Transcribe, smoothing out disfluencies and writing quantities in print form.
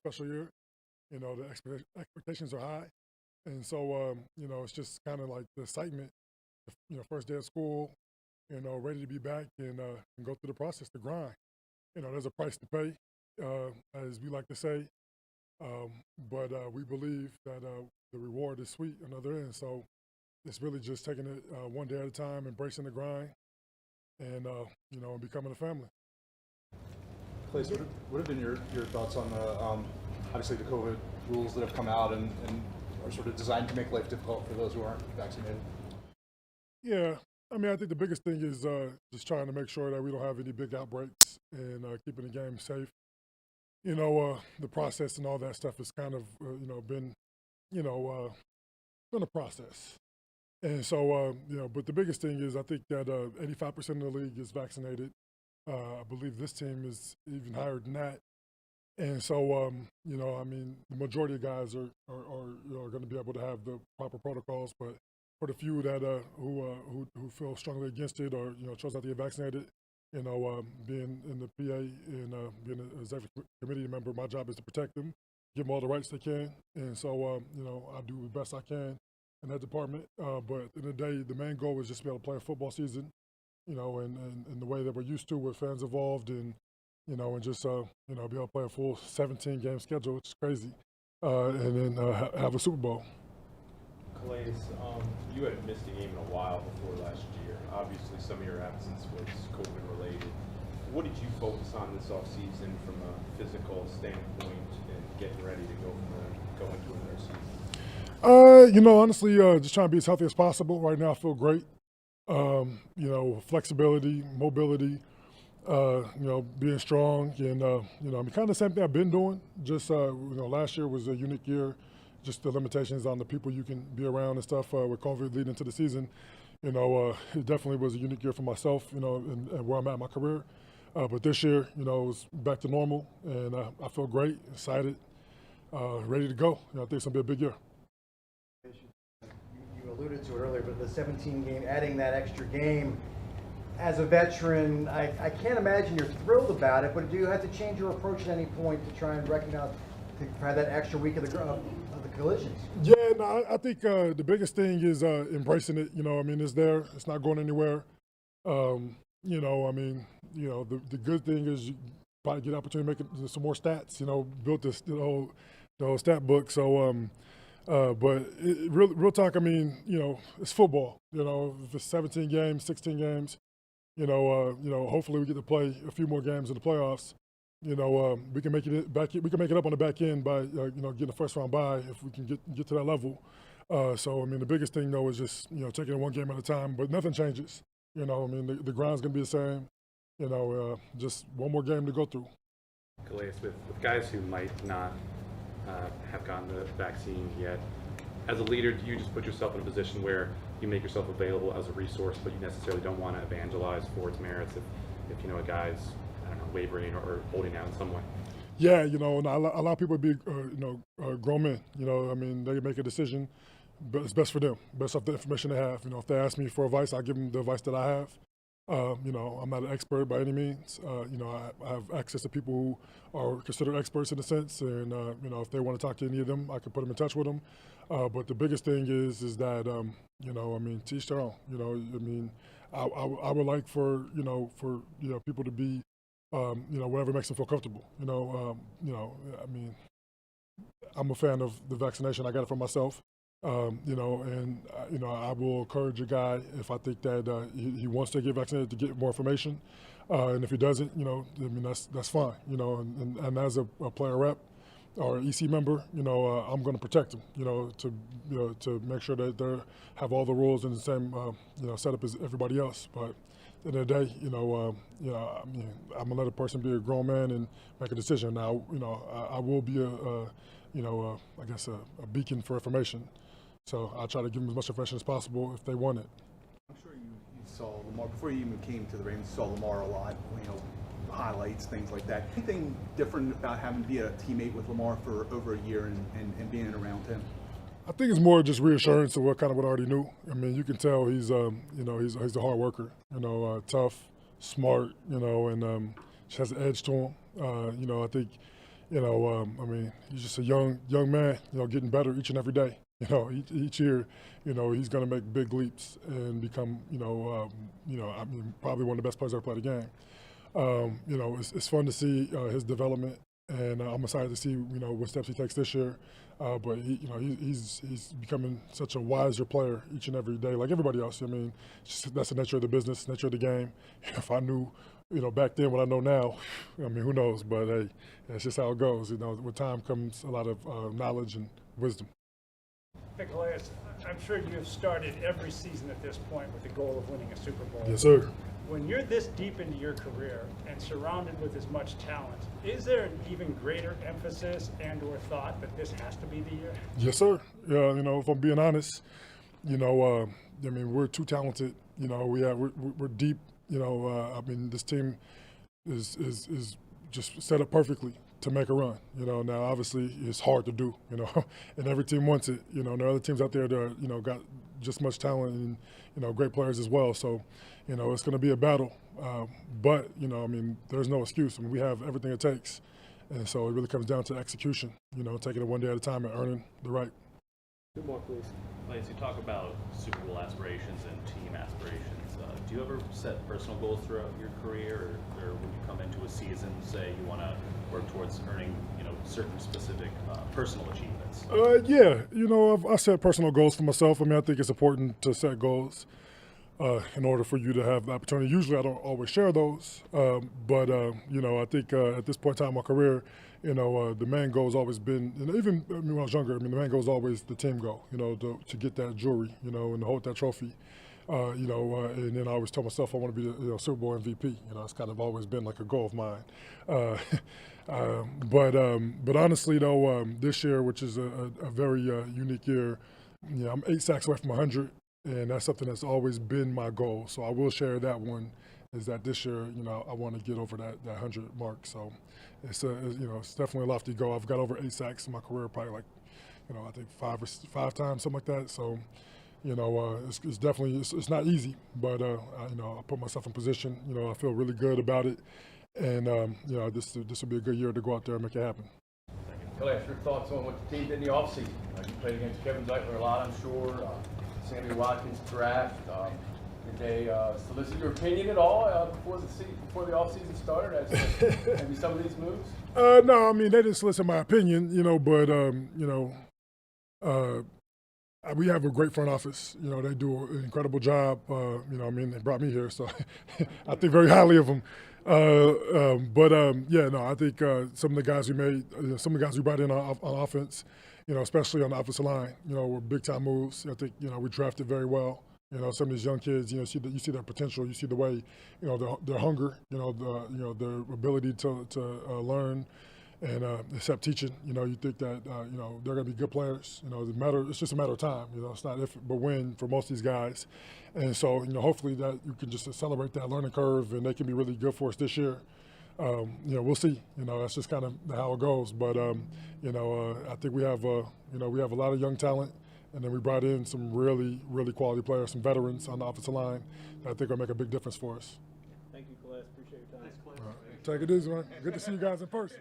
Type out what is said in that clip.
special year. The expectations are high. And so, it's just kind of like the excitement, first day of school, ready to be back and go through the process, the grind. There's a price to pay, as we like to say, um, but we believe that the reward is sweet on the other end. So it's really just taking it one day at a time, embracing the grind, and becoming a family. Calais, what have been your thoughts on the obviously the COVID rules that have come out and are sort of designed to make life difficult for those who aren't vaccinated? Yeah, I mean, I think the biggest thing is just trying to make sure that we don't have any big outbreaks and keeping the game safe. The process and all that stuff has kind of, you know, been a process. And so, but the biggest thing is I think that 85% of the league is vaccinated. I believe this team is even higher than that. And so, I mean, the majority of guys are going to be able to have the proper protocols, but for the few that who feel strongly against it or chose not to get vaccinated, being in the PA and being an executive committee member, my job is to protect them, give them all the rights they can, and so I do the best I can in that department. But at the end of the day, the main goal is just to be able to play a football season, in the way that we're used to with fans involved and just, be able to play a full 17-game schedule, which is crazy, and then have a Super Bowl. Calais, you had missed a game in a while before last year. Obviously, some of your absence was COVID related. What did you focus on this offseason from a physical standpoint and getting ready to go into another season? Honestly, just trying to be as healthy as possible. Right now, I feel great. Flexibility, mobility, being strong, and I mean, kind of the same thing I've been doing. Just last year was a unique year. Just the limitations on the people you can be around and stuff with COVID leading into the season. It definitely was a unique year for myself. And where I'm at in my career. But this year, it was back to normal, and I feel great, excited, ready to go. I think it's gonna be a big year. You alluded to it earlier, but the 17 game, adding that extra game, as a veteran, I can't imagine you're thrilled about it, but do you have to change your approach at any point to try and recognize, to have that extra week of the collisions? Yeah, no, I think the biggest thing is embracing it. I mean, it's there. It's not going anywhere. I mean, the good thing is you probably get an opportunity to make some more stats. Built the whole stat book. So, but real talk. I mean, it's football. If it's 17 games, 16 games, hopefully we get to play a few more games in the playoffs. We can make it back. We can make it up on the back end by getting a first round bye if we can get to that level. So I mean, the biggest thing though is just taking it one game at a time. But nothing changes. I mean, the grind's gonna be the same. Just one more game to go through. Calais, with guys who might not have gotten the vaccine yet, as a leader, do you just put yourself in a position where you make yourself available as a resource, but you necessarily don't want to evangelize for its merits if a guy's, I don't know, wavering or holding out in some way? Yeah, and I allow people to be, grown men. I mean, they make a decision, but it's best for them, based off the information they have. If they ask me for advice, I give them the advice that I have. I'm not an expert by any means. I have access to people who are considered experts in a sense, and if they want to talk to any of them, I can put them in touch with them. But the biggest thing is that I mean, to each their own. I mean, I would like for people to be whatever makes them feel comfortable. I mean, I'm a fan of the vaccination. I got it for myself. I will encourage a guy if I think that he wants to get vaccinated to get more information, and if he doesn't, I mean that's fine. And as a player rep or EC member, I'm going to protect them. To make sure that they have all the rules in the same setup as everybody else. But at the end of the day, I mean, I'm gonna let a person be a grown man and make a decision. Now, I will be I guess a beacon for information. So I try to give them as much information as possible if they want it. I'm sure you saw Lamar before you even came to the Ravens. You saw Lamar a lot, highlights, things like that. Anything different about having to be a teammate with Lamar for over a year and being around him? I think it's more just reassurance of what I already knew. I mean, you can tell he's he's a hard worker. Tough, smart. And just has an edge to him. I think I mean, he's just a young man, getting better each and every day. Each year, he's going to make big leaps and become, I mean, probably one of the best players ever played the game. It's fun to see his development, and I'm excited to see, what steps he takes this year. But he's becoming such a wiser player each and every day, like everybody else. I mean, that's the nature of the business, nature of the game. If I knew, back then what I know now, I mean, who knows? But hey, that's just how it goes. With time comes a lot of knowledge and wisdom. Hey, Calais, I'm sure you have started every season at this point with the goal of winning a Super Bowl. Yes, sir. When you're this deep into your career and surrounded with as much talent, is there an even greater emphasis and/or thought that this has to be the year? Yes, sir. Yeah, if I'm being honest, I mean, we're too talented. We're deep. I mean, this team is just set up perfectly to make a run. Now obviously it's hard to do. And every team wants it. There are other teams out there that got just much talent and great players as well. So, it's going to be a battle. But I mean, there's no excuse. I mean, we have everything it takes, and so it really comes down to execution. Taking it one day at a time and earning the right. Two more, please. Lance, you talk about Super Bowl aspirations and team aspirations. Do you ever set personal goals throughout your career, or when you come into a season, say you want to work towards earning, certain specific personal achievements? Yeah, I set personal goals for myself. I mean, I think it's important to set goals in order for you to have the opportunity. Usually, I don't always share those, but I think at this point in time in my career, the main goal has always been, even when I was younger, I mean, the main goal is always the team goal, to get that jewelry, and to hold that trophy. And then I always tell myself I want to be the Super Bowl MVP. It's kind of always been like a goal of mine. But honestly, though, this year, which is a very unique year, I'm 8 sacks away from 100, and that's something that's always been my goal. So I will share that one. Is that this year, I want to get over that 100 mark. So it's definitely a lofty goal. I've got over 8 sacks in my career, probably like, I think five times, something like that. So. It's definitely it's not easy, but I put myself in position. I feel really good about it, and this will be a good year to go out there and make it happen. Calais, your thoughts on what the team did in the offseason? You played against Kevin Zeitler a lot, I'm sure. Sammy Watkins draft. Did they solicit your opinion at all before the offseason started as to maybe some of these moves? No, I mean they didn't solicit my opinion, but we have a great front office. They do an incredible job. They brought me here, so I think very highly of them. I think some of the guys we made, some of the guys we brought in on offense, especially on the offensive line, were big time moves. I think we drafted very well. Some of these young kids, you see their potential. You see the way, their hunger, their ability to learn. And except teaching, you think that they're going to be good players. It's just a matter of time. It's not if but when for most of these guys, and so hopefully that you can just accelerate that learning curve, and they can be really good for us this year. We'll see. That's just kind of how it goes. But I think we have we have a lot of young talent, and then we brought in some really quality players, some veterans on the offensive line that I think will make a big difference for us. Thank you, Calais. Appreciate your time. Take it easy, man. Good to see you guys in person.